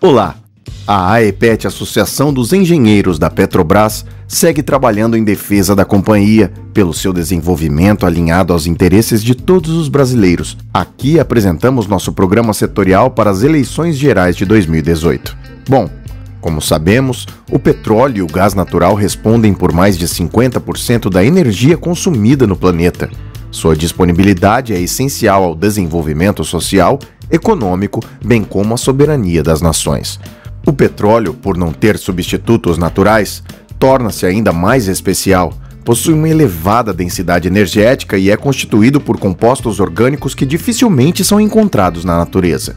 Olá! A AEPET, Associação dos Engenheiros da Petrobras, segue trabalhando em defesa da companhia, pelo seu desenvolvimento alinhado aos interesses de todos os brasileiros. Aqui apresentamos nosso programa setorial para as eleições gerais de 2018. Bom, como sabemos, o petróleo e o gás natural respondem por mais de 50% da energia consumida no planeta. Sua disponibilidade é essencial ao desenvolvimento social, econômico, bem como à soberania das nações. O petróleo, por não ter substitutos naturais, torna-se ainda mais especial. Possui uma elevada densidade energética e é constituído por compostos orgânicos que dificilmente são encontrados na natureza.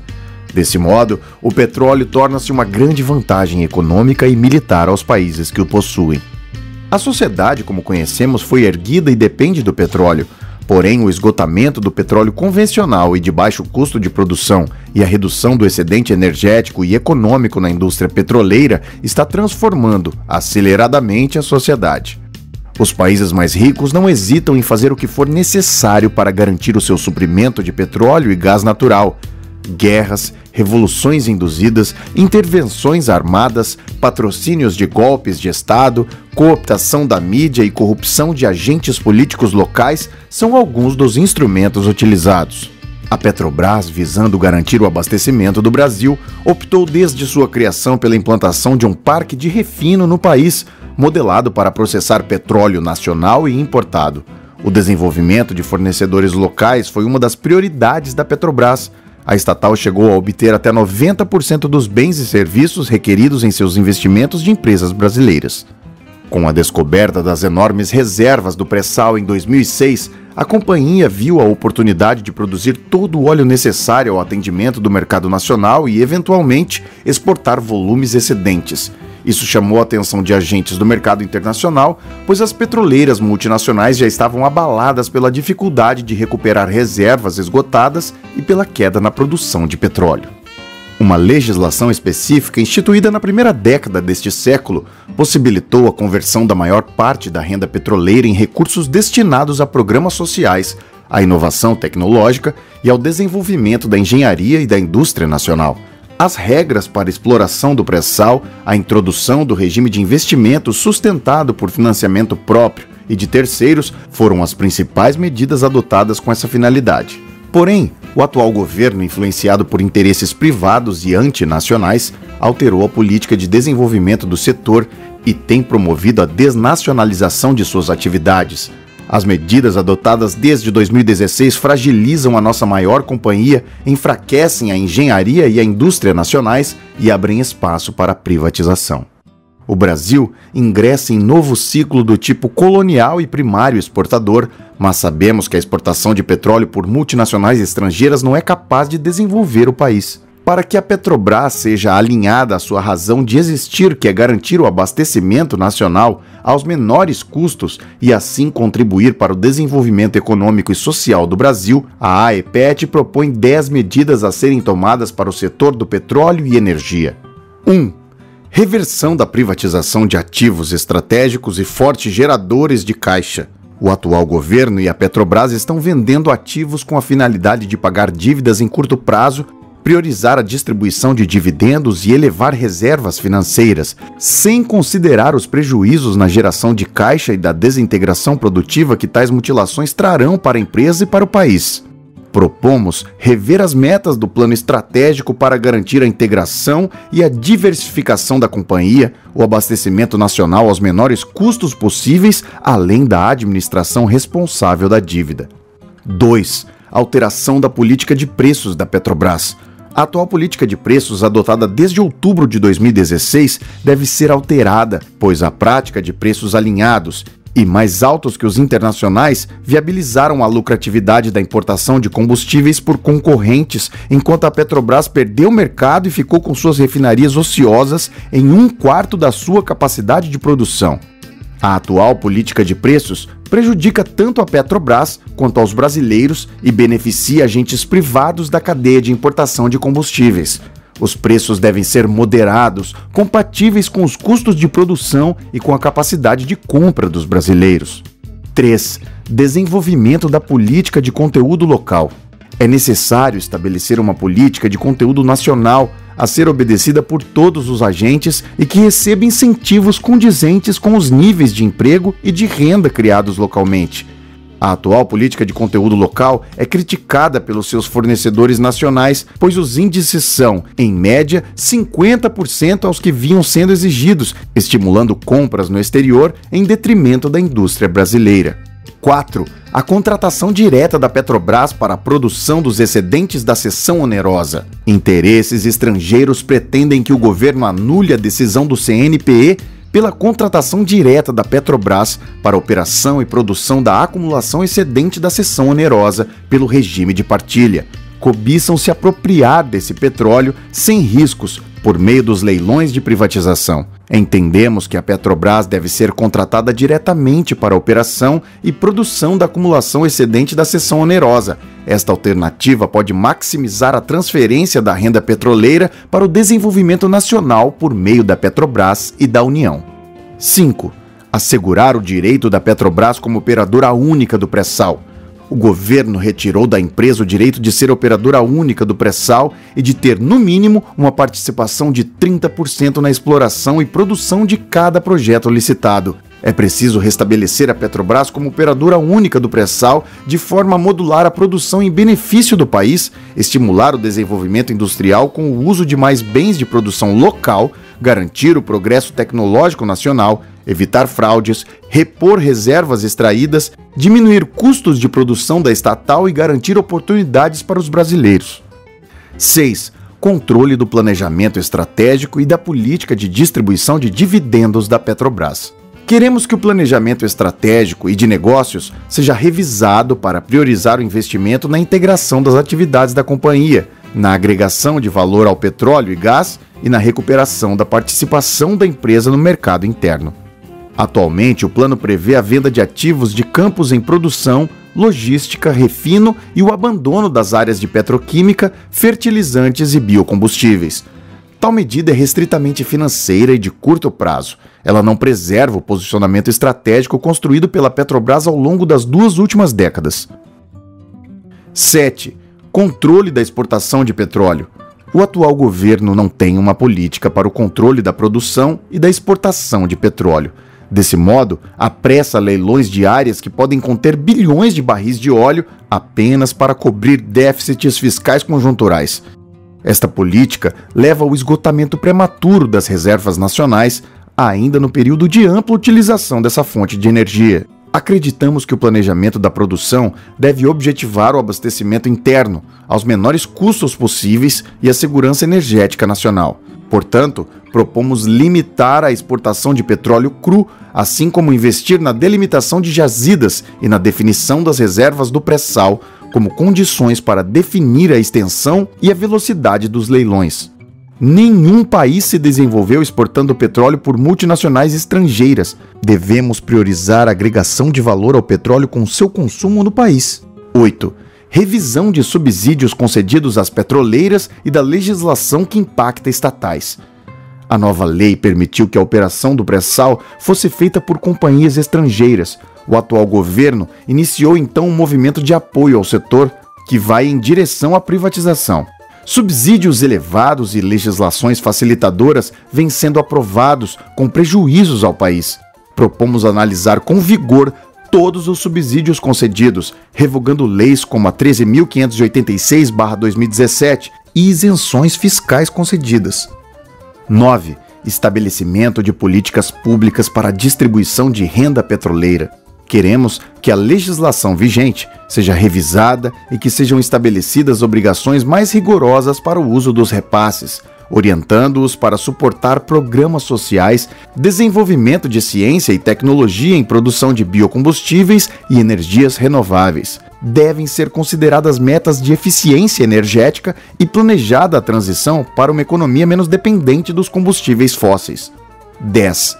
Desse modo, o petróleo torna-se uma grande vantagem econômica e militar aos países que o possuem. A sociedade, como conhecemos, foi erguida e depende do petróleo. Porém, o esgotamento do petróleo convencional e de baixo custo de produção e a redução do excedente energético e econômico na indústria petroleira está transformando aceleradamente a sociedade. Os países mais ricos não hesitam em fazer o que for necessário para garantir o seu suprimento de petróleo e gás natural. Guerras, revoluções induzidas, intervenções armadas, patrocínios de golpes de Estado, cooptação da mídia e corrupção de agentes políticos locais são alguns dos instrumentos utilizados. A Petrobras, visando garantir o abastecimento do Brasil, optou desde sua criação pela implantação de um parque de refino no país, modelado para processar petróleo nacional e importado. O desenvolvimento de fornecedores locais foi uma das prioridades da Petrobras. A estatal chegou a obter até 90% dos bens e serviços requeridos em seus investimentos de empresas brasileiras. Com a descoberta das enormes reservas do pré-sal em 2006, a companhia viu a oportunidade de produzir todo o óleo necessário ao atendimento do mercado nacional e, eventualmente, exportar volumes excedentes. Isso chamou a atenção de agentes do mercado internacional, pois as petroleiras multinacionais já estavam abaladas pela dificuldade de recuperar reservas esgotadas e pela queda na produção de petróleo. Uma legislação específica instituída na primeira década deste século possibilitou a conversão da maior parte da renda petroleira em recursos destinados a programas sociais, à inovação tecnológica e ao desenvolvimento da engenharia e da indústria nacional. As regras para exploração do pré-sal, a introdução do regime de investimento sustentado por financiamento próprio e de terceiros foram as principais medidas adotadas com essa finalidade. Porém, o atual governo, influenciado por interesses privados e antinacionais, alterou a política de desenvolvimento do setor e tem promovido a desnacionalização de suas atividades. As medidas adotadas desde 2016 fragilizam a nossa maior companhia, enfraquecem a engenharia e a indústria nacionais e abrem espaço para a privatização. O Brasil ingressa em novo ciclo do tipo colonial e primário exportador, mas sabemos que a exportação de petróleo por multinacionais estrangeiras não é capaz de desenvolver o país. Para que a Petrobras seja alinhada à sua razão de existir, que é garantir o abastecimento nacional aos menores custos e assim contribuir para o desenvolvimento econômico e social do Brasil, a AEPET propõe 10 medidas a serem tomadas para o setor do petróleo e energia. 1. Reversão da privatização de ativos estratégicos e fortes geradores de caixa. O atual governo e a Petrobras estão vendendo ativos com a finalidade de pagar dívidas em curto prazo, priorizar a distribuição de dividendos e elevar reservas financeiras, sem considerar os prejuízos na geração de caixa e da desintegração produtiva que tais mutilações trarão para a empresa e para o país. Propomos rever as metas do plano estratégico para garantir a integração e a diversificação da companhia, o abastecimento nacional aos menores custos possíveis, além da administração responsável da dívida. 2. Alteração da política de preços da Petrobras. A atual política de preços, adotada desde outubro de 2016, deve ser alterada, pois a prática de preços alinhados e mais altos que os internacionais viabilizaram a lucratividade da importação de combustíveis por concorrentes, enquanto a Petrobras perdeu o mercado e ficou com suas refinarias ociosas em 1/4 da sua capacidade de produção. A atual política de preços prejudica tanto a Petrobras quanto aos brasileiros e beneficia agentes privados da cadeia de importação de combustíveis. Os preços devem ser moderados, compatíveis com os custos de produção e com a capacidade de compra dos brasileiros. 3. Desenvolvimento da política de conteúdo local. É necessário estabelecer uma política de conteúdo nacional, a ser obedecida por todos os agentes e que receba incentivos condizentes com os níveis de emprego e de renda criados localmente. A atual política de conteúdo local é criticada pelos seus fornecedores nacionais, pois os índices são, em média, 50% aos que vinham sendo exigidos, estimulando compras no exterior em detrimento da indústria brasileira. 4. A contratação direta da Petrobras para a produção dos excedentes da seção onerosa. Interesses estrangeiros pretendem que o governo anule a decisão do CNPE pela contratação direta da Petrobras para a operação e produção da acumulação excedente da seção onerosa pelo regime de partilha. Cobiçam se apropriar desse petróleo sem riscos por meio dos leilões de privatização. Entendemos que a Petrobras deve ser contratada diretamente para a operação e produção da acumulação excedente da seção onerosa. Esta alternativa pode maximizar a transferência da renda petroleira para o desenvolvimento nacional por meio da Petrobras e da União. 5. Assegurar o direito da Petrobras como operadora única do pré-sal. O governo retirou da empresa o direito de ser operadora única do pré-sal e de ter, no mínimo, uma participação de 30% na exploração e produção de cada projeto licitado. É preciso restabelecer a Petrobras como operadora única do pré-sal, de forma a modular a produção em benefício do país, estimular o desenvolvimento industrial com o uso de mais bens de produção local, garantir o progresso tecnológico nacional, evitar fraudes, repor reservas extraídas, diminuir custos de produção da estatal e garantir oportunidades para os brasileiros. 6. Controle do planejamento estratégico e da política de distribuição de dividendos da Petrobras. Queremos que o planejamento estratégico e de negócios seja revisado para priorizar o investimento na integração das atividades da companhia, na agregação de valor ao petróleo e gás e na recuperação da participação da empresa no mercado interno. Atualmente, o plano prevê a venda de ativos de campos em produção, logística, refino e o abandono das áreas de petroquímica, fertilizantes e biocombustíveis. Tal medida é restritamente financeira e de curto prazo. Ela não preserva o posicionamento estratégico construído pela Petrobras ao longo das 2 últimas décadas. 7. Controle da exportação de petróleo. O atual governo não tem uma política para o controle da produção e da exportação de petróleo. Desse modo, apressa leilões de áreas que podem conter bilhões de barris de óleo apenas para cobrir déficits fiscais conjunturais. Esta política leva ao esgotamento prematuro das reservas nacionais, ainda no período de ampla utilização dessa fonte de energia. Acreditamos que o planejamento da produção deve objetivar o abastecimento interno, aos menores custos possíveis e a segurança energética nacional. Portanto, propomos limitar a exportação de petróleo cru, assim como investir na delimitação de jazidas e na definição das reservas do pré-sal como condições para definir a extensão e a velocidade dos leilões. Nenhum país se desenvolveu exportando petróleo por multinacionais estrangeiras. Devemos priorizar a agregação de valor ao petróleo com seu consumo no país. 8. Revisão de subsídios concedidos às petroleiras e da legislação que impacta estatais. A nova lei permitiu que a operação do pré-sal fosse feita por companhias estrangeiras. O atual governo iniciou então um movimento de apoio ao setor que vai em direção à privatização. Subsídios elevados e legislações facilitadoras vêm sendo aprovados com prejuízos ao país. Propomos analisar com vigor todos os subsídios concedidos, revogando leis como a 13.586/2017 e isenções fiscais concedidas. 9. Estabelecimento de políticas públicas para a distribuição de renda petroleira. Queremos que a legislação vigente seja revisada e que sejam estabelecidas obrigações mais rigorosas para o uso dos repasses, orientando-os para suportar programas sociais, desenvolvimento de ciência e tecnologia em produção de biocombustíveis e energias renováveis. Devem ser consideradas metas de eficiência energética e planejada a transição para uma economia menos dependente dos combustíveis fósseis. 10.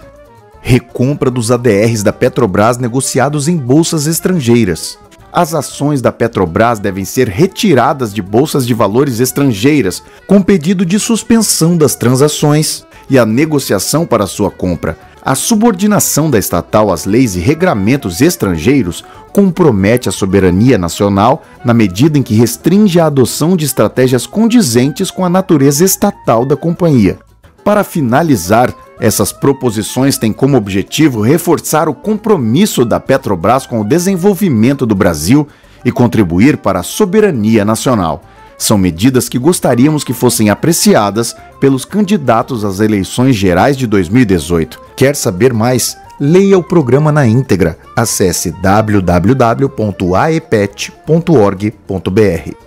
Recompra dos ADRs da Petrobras negociados em bolsas estrangeiras. As ações da Petrobras devem ser retiradas de bolsas de valores estrangeiras, com pedido de suspensão das transações e a negociação para sua compra. A subordinação da estatal às leis e regramentos estrangeiros compromete a soberania nacional na medida em que restringe a adoção de estratégias condizentes com a natureza estatal da companhia. Para finalizar, essas proposições têm como objetivo reforçar o compromisso da Petrobras com o desenvolvimento do Brasil e contribuir para a soberania nacional. São medidas que gostaríamos que fossem apreciadas pelos candidatos às eleições gerais de 2018. Quer saber mais? Leia o programa na íntegra. Acesse www.aepet.org.br.